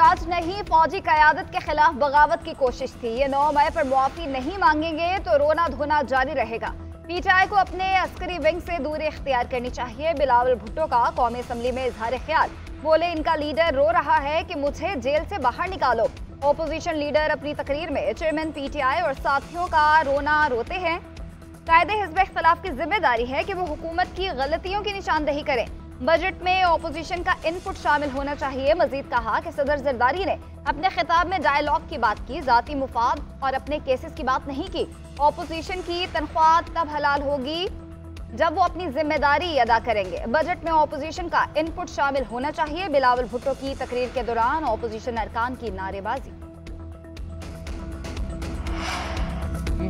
आज नहीं, फौजी क़यादत के खिलाफ बगावत की कोशिश थी। ये 9 मई पर मुआफ़ी नहीं मांगेंगे तो रोना धोना जारी रहेगा। पीटीआई को अपने अस्करी विंग से दूरी इख्तियार करनी चाहिए। बिलावल भुट्टो का कौमी असम्बली में इजहार ख्याल, बोले इनका लीडर रो रहा है कि मुझे जेल से बाहर निकालो। ओपोजिशन लीडर अपनी तकरीर में चेयरमैन पीटीआई और साथियों का रोना रोते हैं। कायदे हिज़्ब इख्तिलाफ की जिम्मेदारी है कि वो हुकूमत की गलतियों की निशानदेही करें। बजट में ओपोजिशन का इनपुट शामिल होना चाहिए। मजीद कहा कि सदर जरदारी ने अपने खिताब में डायलॉग की बात की, जाती मुफाद और अपने केसेस की बात नहीं की। ओपोजिशन की तनख्वाह तब हलाल होगी जब वो अपनी जिम्मेदारी अदा करेंगे। बजट में ओपोजिशन का इनपुट शामिल होना चाहिए। बिलावल भुट्टो की तकरीर के दौरान ओपोजिशन अरकान की नारेबाजी।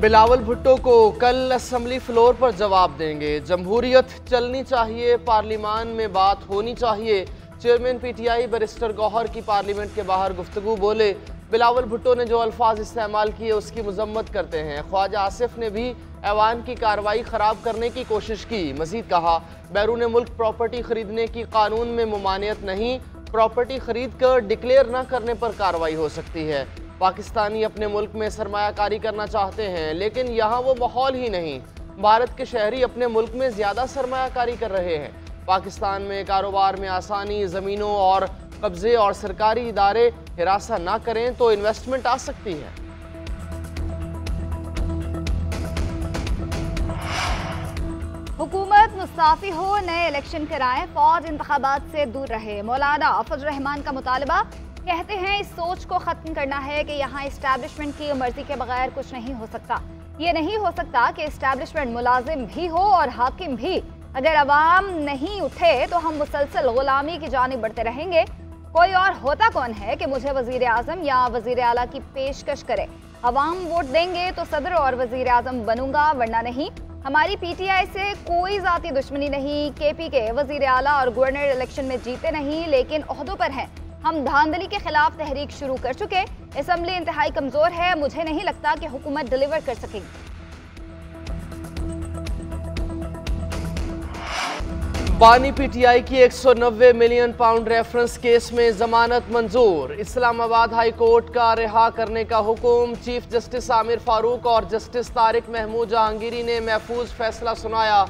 बिलावल भुट्टो को कल असेंबली फ्लोर पर जवाब देंगे। जमहूरियत चलनी चाहिए, पार्लिमान में बात होनी चाहिए। चेयरमैन पीटीआई बैरिस्टर गौहर की पार्लियामेंट के बाहर गुफ्तगू, बोले बिलावल भुट्टो ने जो अल्फाज इस्तेमाल किए उसकी मजम्मत करते हैं। ख्वाजा आसिफ ने भी ऐवान की कार्रवाई ख़राब करने की कोशिश की। मजीद कहा बैरून मुल्क प्रॉपर्टी खरीदने की कानून में मुमानियत नहीं, प्रॉपर्टी खरीद कर डिक्लेयर न करने पर कार्रवाई हो सकती है। पाकिस्तानी अपने मुल्क में सरमायाकारी करना चाहते हैं लेकिन यहाँ वो माहौल ही नहीं। भारत के शहरी अपने मुल्क में ज़्यादा सरमायाकारी कर रहे हैं। पाकिस्तान में कारोबार में आसानी, ज़मीनों और कब्जे और सरकारी इदारे हिरासा ना करें तो इन्वेस्टमेंट आ सकती है। हुकूमत मुस्ताफी हो, नए इलेक्शन कराएं, फौज इंतखाबात से दूर रहे। मौलाना फजल रहमान का मुतालबा, कहते हैं इस सोच को ख़त्म करना है कि यहाँ इस्टेब्लिशमेंट की मर्जी के बगैर कुछ नहीं हो सकता। ये नहीं हो सकता कि इस्टेब्लिशमेंट मुलाजिम भी हो और हाकिम भी। अगर अवाम नहीं उठे तो हम मुसलसल गुलामी की जानिब बढ़ते रहेंगे। कोई और होता कौन है कि मुझे वजीर आज़म या वजीर आला की पेशकश करे। अवाम वोट देंगे तो सदर और वजीर आज़म बनूंगा, वरना नहीं। हमारी पीटीआई से कोई ज़ाती दुश्मनी नहीं। केपी के वजीर आला और गवर्नर इलेक्शन में जीते नहीं लेकिन ओहदों पर हैं। हम धांधली के खिलाफ तहरीक शुरू कर चुके। असम्बली इंतहाई कमजोर है, मुझे नहीं लगता कि हुकूमत डिलीवर कर सकेगी। बानी पीटीआई की 190 मिलियन पाउंड रेफरेंस केस में जमानत मंजूर। इस्लामाबाद हाई कोर्ट का रिहा करने का हुक्म। चीफ जस्टिस आमिर फारूक और जस्टिस तारिक महमूद जहांगीरी ने महफूज फैसला सुनाया।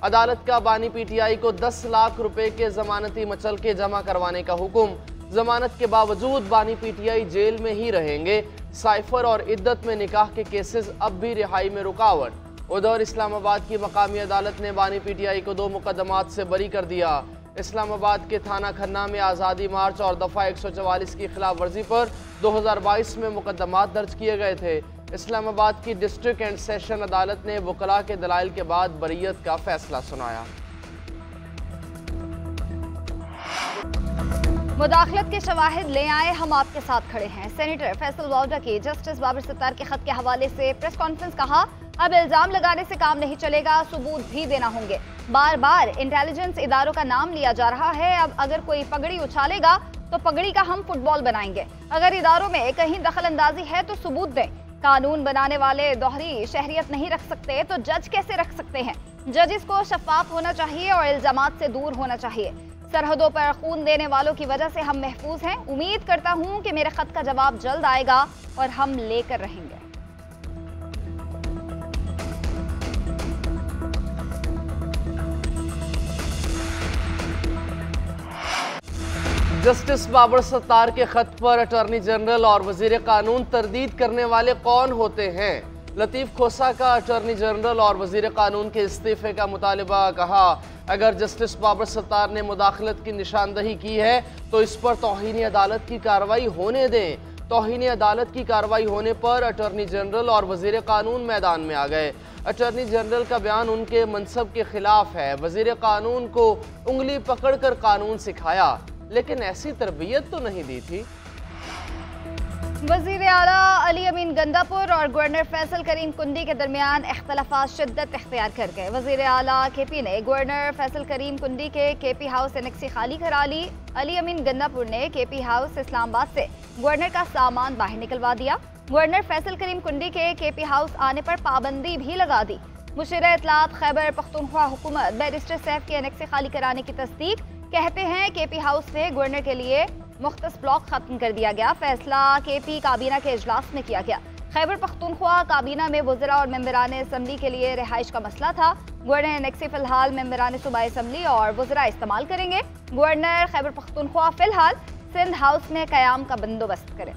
अदालत का बानी पीटीआई को 10 लाख रुपए के जमानती मचल के जमा करवाने का हुक्म। जमानत के बावजूद बानी पीटीआई जेल में ही रहेंगे। साइफर और इद्दत में निकाह के केसेस अब भी रिहाई में रुकावट। उधर इस्लामाबाद की मकामी अदालत ने बानी पीटीआई को 2 मुकदमात से बरी कर दिया। इस्लामाबाद के थाना खन्ना में आज़ादी मार्च और दफ़ा 144 की खिलाफ वर्जी पर 2022 में मुकदमात दर्ज किए गए थे। इस्लामाबाद की डिस्ट्रिक्ट एंड सेशन अदालत ने वकला के दलाइल के बाद बरीयत का फैसला सुनाया। मुदाखलत के शवाहिद ले आए, हम आपके साथ खड़े हैं। सेनेटर फैसल वाउडा की जस्टिस बाबर सत्तार के खत के हवाले से प्रेस कॉन्फ्रेंस, कहा अब इल्जाम लगाने से काम नहीं चलेगा, सबूत भी देना होंगे। बार बार इंटेलिजेंस इदारों का नाम लिया जा रहा है। अब अगर कोई पगड़ी उछालेगा तो पगड़ी का हम फुटबॉल बनाएंगे। अगर इदारों में कहीं दखल अंदाजी है तो सबूत दें। कानून बनाने वाले दोहरी शहरियत नहीं रख सकते तो जज कैसे रख सकते हैं? जजिस को शफाफ होना चाहिए और इल्जामात से दूर होना चाहिए। सरहदों पर खून देने वालों की वजह से हम महफूज हैं। उम्मीद करता हूं कि मेरे खत का जवाब जल्द आएगा और हम लेकर रहेंगे। जस्टिस बाबर सत्तार के खत पर अटॉर्नी जनरल और वजीर कानून तरदीद करने वाले कौन होते हैं? लतीफ़ खोसा का अटॉर्नी जनरल और वजीर कानून के इस्तीफे का मुतालबा। कहा अगर जस्टिस बाबर सत्तार ने मुदाखलत की निशानदही की है तो इस पर तौहीन अदालत की कार्रवाई होने दें। तौहीन अदालत की कार्रवाई होने पर अटॉर्नी जनरल और वजीर कानून मैदान में आ गए। अटॉर्नी जनरल का बयान उनके मनसब के खिलाफ है। वजीर कानून को उंगली पकड़ कर कानून सिखाया लेकिन ऐसी तरबियत तो नहीं दी थी। वज़ीर आला अली अमीन गंदापुर और गवर्नर फैसल करीम कुंडी के दरमियान इख्तलाफात शिद्दत इख्तियार कर गए। वज़ीर आला केपी ने गवर्नर फैसल करीम कुंडी के केपी हाउस एनेक्सी खाली करा ली। अली अमीन गंदापुर ने केपी हाउस इस्लामाबाद से गवर्नर का सामान बाहर निकलवा दिया। गवर्नर फैसल करीम कुंडी के केपी हाउस आने पर पाबंदी भी लगा दी। मुशीर इत्तलात खैबर पख्तूनख्वा हुकूमत बैरिस्टर सैफ की एनेक्सी खाली कराने की तस्दीक, कहते हैं केपी हाउस से गवर्नर के लिए मुख्तस ब्लॉक खत्म कर दिया गया। फैसला KP काबीना के इजलास में किया गया। खैबर पख्तूनख्वा काबीना में वज़रा और मेंबरान असम्बली के लिए रिहाइश का मसला था। गवर्नर एनेक्सी फिलहाल मेंबरान सूबाई असम्बली और वज़रा इस्तेमाल करेंगे। गवर्नर खैबर पख्तूनख्वा फिलहाल सिंध हाउस में क़याम का बंदोबस्त करें।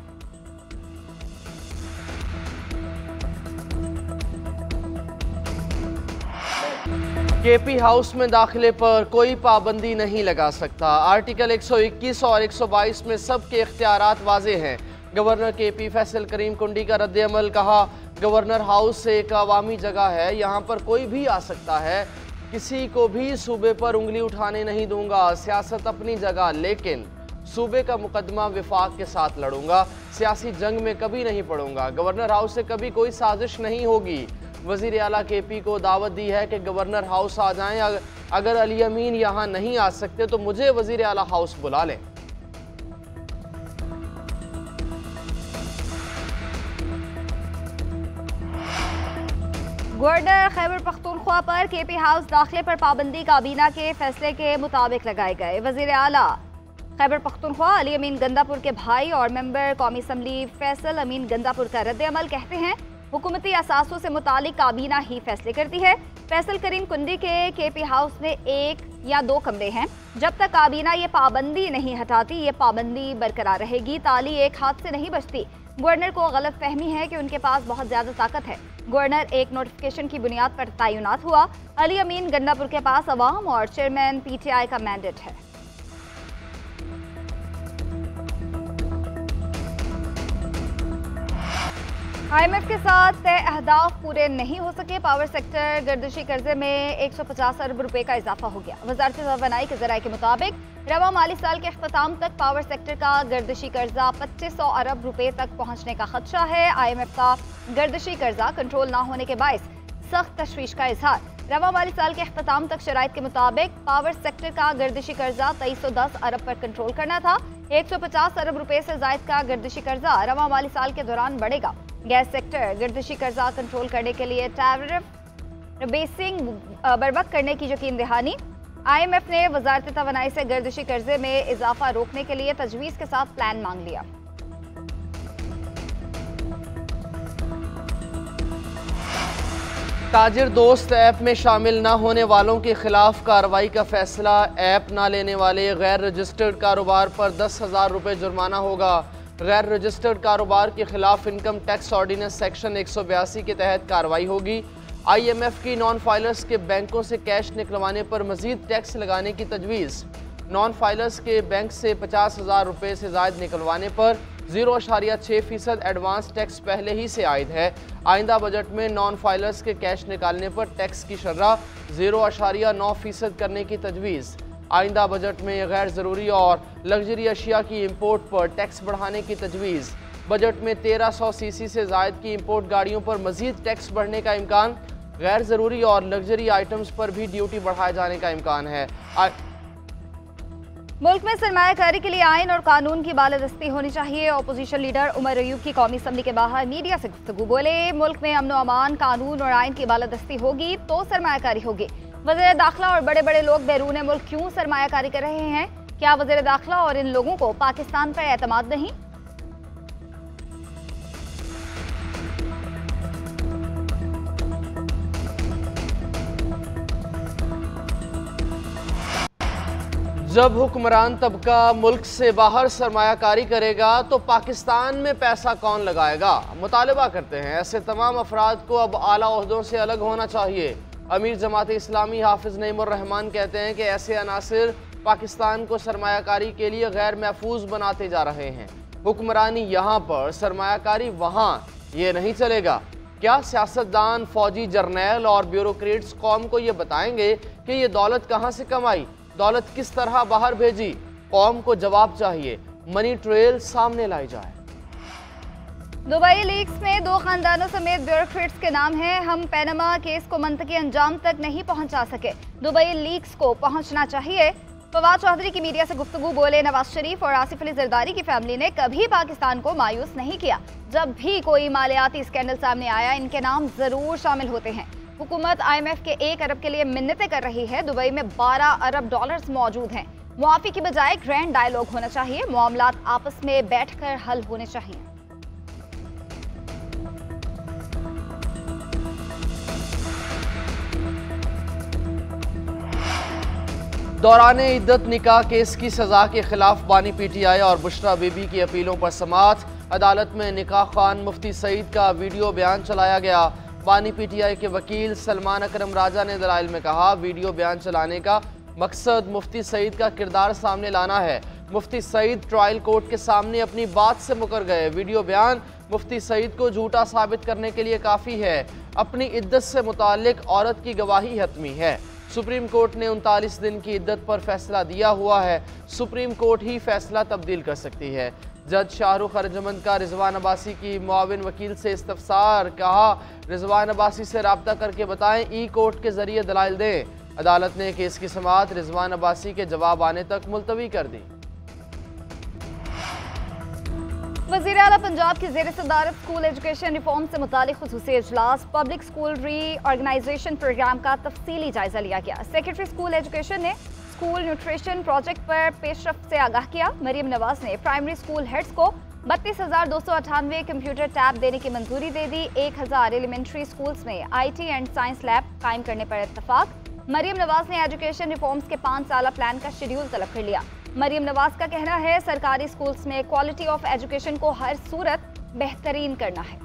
KP हाउस में दाखिले पर कोई पाबंदी नहीं लगा सकता। आर्टिकल 121 और 122 में सबके इख्तियारात वाज़े हैं। गवर्नर KP फैसल करीम कुंडी का रद्द-ए-अमल। कहा, गवर्नर हाउस एक अवामी जगह है, यहाँ पर कोई भी आ सकता है। किसी को भी सूबे पर उंगली उठाने नहीं दूंगा। सियासत अपनी जगह, लेकिन सूबे का मुकदमा विफाक के साथ लड़ूंगा। सियासी जंग में कभी नहीं पड़ूंगा। गवर्नर हाउस से कभी कोई साजिश नहीं होगी। वज़ीर आला KP को दावत दी है कि गवर्नर हाउस आ जाएं। अगर अली अमीन यहाँ नहीं आ सकते तो मुझे वज़ीर आला हाउस बुला लें। गवर्नर खैबर पख्तूनख्वा पर KP हाउस दाखिले पर पाबंदी काबीना के फैसले के मुताबिक लगाए गए। वज़ीर आला खैबर पख्तूनख्वा अली अमीन गंदापुर के भाई और मेंबर कौमी असम्बली फैसल अमीन गंदापुर का रद्द-ए-अमल कहते हैं, हुकूमती असासों से मुतालिक काबीना ही फैसले करती है। फैसल करीम कुंडी के KP हाउस में 1 या 2 कमरे हैं। जब तक काबीना ये पाबंदी नहीं हटाती, ये पाबंदी बरकरार रहेगी। ताली एक हाथ से नहीं बचती। गवर्नर को गलत फहमी है कि उनके पास बहुत ज्यादा ताकत है। गवर्नर एक नोटिफिकेशन की बुनियाद पर तैनात हुआ। अली अमीन गंदापुर के पास अवाम और चेयरमैन PTI का मैंडेट है। IMF के साथ तय अहदाफ पूरे नहीं हो सके। पावर सेक्टर गर्दिशी कर्जे में 150 अरब रुपए का इजाफा हो गया। वजारत तवानाई के जराये के मुताबिक रवा माली साल के अख्ताम तक पावर सेक्टर का गर्दिशी कर्जा 2500 अरब रुपए तक पहुंचने का खदशा है। IMF का गर्दिशी कर्जा कंट्रोल ना होने के बायस सख्त तशवीश का इजहार। रवा माली साल के अख्ताम तक शराइत के मुताबिक पावर सेक्टर का गर्दिशी कर्जा 2310 अरब पर कंट्रोल करना था। 150 अरब रुपए से जायद का गर्दिशी कर्जा रवा माली साल के दौरान बढ़ेगा। गैस सेक्टर गर्दिशी कर्जा कंट्रोल करने के लिए टैरिफ बेसिंग बरवक्त करने की यकीन दहानी। IMF ने वजारत तवानाई से गर्दिशी कर्जे में इजाफा रोकने के लिए तजवीज़ के साथ प्लान मांग लिया। ताजिर दोस्त ऐप में शामिल न होने वालों के खिलाफ कार्रवाई का फैसला। ऐप न लेने वाले गैर रजिस्टर्ड कारोबार पर 10,000 रुपये जुर्माना होगा। गैर रजिस्टर्ड कारोबार के खिलाफ इनकम टैक्स ऑर्डिनेंस सेक्शन 182 के तहत कार्रवाई होगी। IMF की नॉन फाइलर्स के बैंकों से कैश निकलवाने पर मजीद टैक्स लगाने की तजवीज़। नॉन फाइलर्स के बैंक से 50,000 रुपये से ज़ायद निकलवाने पर 0.6% एडवांस टैक्स पहले ही से आयद है। आइंदा बजट में नॉन फाइलर्स के कैश निकालने पर टैक्स की शर्रा 0.9% करने की तजवीज़। आइंदा बजट में गैर ज़रूरी और लग्जरी अशिया की इम्पोर्ट पर टैक्स बढ़ाने की तजवीज़। बजट में 1300 cc से ज़ायद की इम्पोर्ट गाड़ियों पर मज़ीद टैक्स बढ़ने का इम्कान। गैर ज़रूरी और लग्जरी आइटम्स पर भी ड्यूटी बढ़ाए जाने का इम्कान है। मुल्क में सरमायाकारी के लिए आइन और कानून की बालादस्ती होनी चाहिए। अपोजिशन लीडर उमर अयूब की कौमी असम्बली के बाहर मीडिया से गुफ्तगू। बोले, मुल्क में अमन व अमान, कानून और आइन की बालादस्ती होगी तो सरमायाकारी होगी। वज़ीर दाखिला और बड़े बड़े लोग बैरून मुल्क क्यों सरमायाकारी कर रहे हैं? क्या वज़ीर दाखिला और इन लोगों को पाकिस्तान पर एतमाद नहीं? जब हुक्मरान तबका मुल्क से बाहर सरमायाकारी करेगा तो पाकिस्तान में पैसा कौन लगाएगा? मुतालबा करते हैं ऐसे तमाम अफराद को अब आला ओहदों से अलग होना चाहिए। अमीर जमात इस्लामी हाफिज नईमुर रहमान कहते हैं कि ऐसे अनासिर पाकिस्तान को सरमायाकारी के लिए गैर महफूज बनाते जा रहे हैं। हुक्मरानी यहाँ पर, सरमायाकारी वहाँ, ये नहीं चलेगा। क्या सियासतदान, फौजी, जर्नैल और ब्यूरोक्रेट्स कौम को ये बताएंगे कि ये दौलत कहाँ से कमाई, दौलत किस तरह बाहर भेजी? कौम को जवाब चाहिए। मनी ट्रेल सामने लाई जाए। दुबई लीक्स में 2 खानदानों समेत ब्यूरोक्रेट्स के नाम हैं। हम पैनामा केस को मंतकी अंजाम तक नहीं पहुंचा सके, दुबई लीक्स को पहुंचना चाहिए। फवाद चौधरी की मीडिया से गुफ्तगू। बोले, नवाज शरीफ और आसिफ अली जरदारी की फैमिली ने कभी पाकिस्तान को मायूस नहीं किया। जब भी कोई मालियाती स्कैंडल सामने आया, इनके नाम जरूर शामिल होते हैं। हुकूमत IMF के 1 अरब के लिए मिन्नतें कर रही है। दुबई में 12 अरब डॉलर्स मौजूद हैं। मुआफी की बजाय ग्रैंड डायलॉग होना चाहिए। मामलात आपस में बैठकर हल होने चाहिए। दौरान इद्दत निकाह केस की सजा के खिलाफ बानी पीटीआई और बुशरा बीबी की अपीलों पर समाअत। अदालत में निकाह खान मुफ्ती सईद का वीडियो बयान चलाया गया। बानी पीटीआई के वकील सलमान अकरम राजा ने दलाइल में कहा, वीडियो बयान चलाने का मकसद मुफ्ती सईद का किरदार सामने लाना है। मुफ्ती सईद ट्रायल कोर्ट के सामने अपनी बात से मुकर गए। वीडियो बयान मुफ्ती सईद को झूठा साबित करने के लिए काफ़ी है। अपनी इद्दत से मुताल्लिक औरत की गवाही हतमी है। सुप्रीम कोर्ट ने 39 दिन की इद्दत पर फैसला दिया हुआ है। सुप्रीम कोर्ट ही फैसला तब्दील कर सकती है। जज शाहरुख अर्जमंद का रिजवान अब्बासी की मुआविन वकील से इस्तफसार। कहा, रिजवान अब्बासी से रब्ता करके बताएं, ई कोर्ट के जरिए दलाइल दें। अदालत ने केस की समाअत रिजवान अब्बासी के जवाब आने तक मुलतवी कर दी। वज़ीर आला पंजाब की ज़ेर सदारत स्कूल एजुकेशन रिफॉर्म से मुतालिक खुसूसी इजलास। पब्लिक स्कूल रीऑर्गेनाइजेशन प्रोग्राम का तफसीली जायजा लिया गया। सेक्रेटरी स्कूल एजुकेशन ने स्कूल न्यूट्रिशन प्रोजेक्ट पर पेशरफ्त से आगाह किया। मरीम नवाज ने प्राइमरी स्कूल हेड्स को 32,298 कंप्यूटर टैब देने की मंजूरी दे दी। 1000 एलिमेंट्री स्कूल्स में IT एंड साइंस लैब कायम करने पर इत्तफाक। मरीम नवाज ने एजुकेशन रिफॉर्म्स के 5 साला प्लान का शेड्यूल तलब कर लिया। मरीम नवाज का कहना है, सरकारी स्कूल्स में क्वालिटी ऑफ एजुकेशन को हर सूरत बेहतरीन करना है।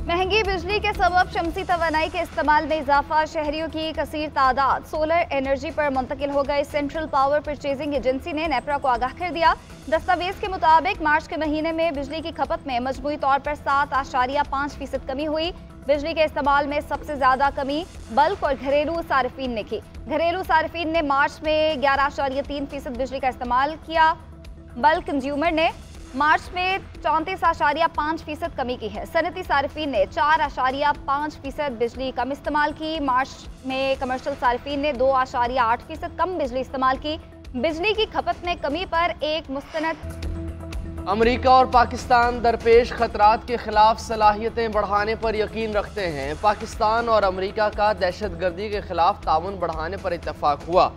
महंगी बिजली के सबब शमसी तवानाई के इस्तेमाल में इजाफा। शहरियों की कसीर तादाद सोलर एनर्जी पर मुंतकिल हो गए। सेंट्रल पावर परचेजिंग एजेंसी ने नेपरा को आगाह कर दिया। दस्तावेज के मुताबिक मार्च के महीने में बिजली की खपत में मजमूई तौर पर 7.5% कमी हुई। बिजली के इस्तेमाल में सबसे ज्यादा कमी बल्क और घरेलू सार्फिन ने की। घरेलू सार्फिन ने मार्च में 11.3% बिजली का इस्तेमाल किया। बल्क कंज्यूमर ने मार्च में 34.5% कमी की है। सनती सार्फिन ने 4.5% बिजली कम इस्तेमाल की। मार्च में कमर्शियल सार्फिन ने 2.8% कम बिजली इस्तेमाल की। बिजली की खपत में कमी पर एक मुस्तनद। अमेरिका और पाकिस्तान दरपेश खतरात के खिलाफ सलाहियतें बढ़ाने पर यकीन रखते हैं। पाकिस्तान और अमेरिका का दहशतगर्दी के खिलाफ ताउन बढ़ाने पर इत्तफाक हुआ।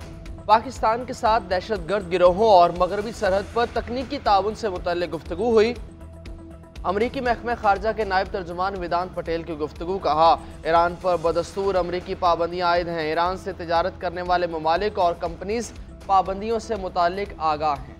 पाकिस्तान के साथ दहशतगर्द गिरोहों और मगरबी सरहद पर तकनीकी ताउन से मुतल्लिक गुफ्तगू हुई। अमरीकी महकमा खारजा के नायब तर्जुमान वेदांत पटेल की गुफ्तगू। कहा, ईरान पर बदस्तूर अमरीकी पाबंदियां आयद हैं। ईरान से तिजारत करने वाले ममालिक और कंपनीज पाबंदियों से मुताल्लिक आगाह हैं।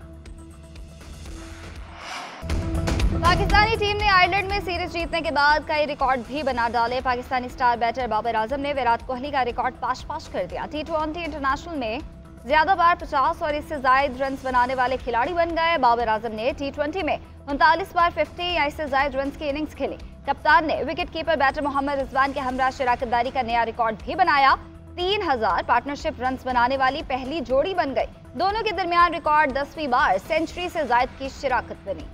पाकिस्तानी टीम ने आयरलैंड में सीरीज जीतने के बाद कई रिकॉर्ड भी बना डाले। पाकिस्तानी स्टार बैटर बाबर आजम ने विराट कोहली का रिकॉर्ड पाश कर दिया। T20 इंटरनेशनल में ज्यादा बार 50 और इससे जायद रन बनाने वाले खिलाड़ी बन गए। बाबर आजम ने T20 में 39 बार 50 या इससे जायद रन की इनिंग्स खेली। कप्तान ने wicket keeper batter Mohammad Rizwan के हमरा शराकतदारी का नया रिकॉर्ड भी बनाया। 3000 पार्टनरशिप रन बनाने वाली पहली जोड़ी बन गई। दोनों के दरमियान रिकॉर्ड 10वीं बार सेंचुरी से जायद की शराकत बनी।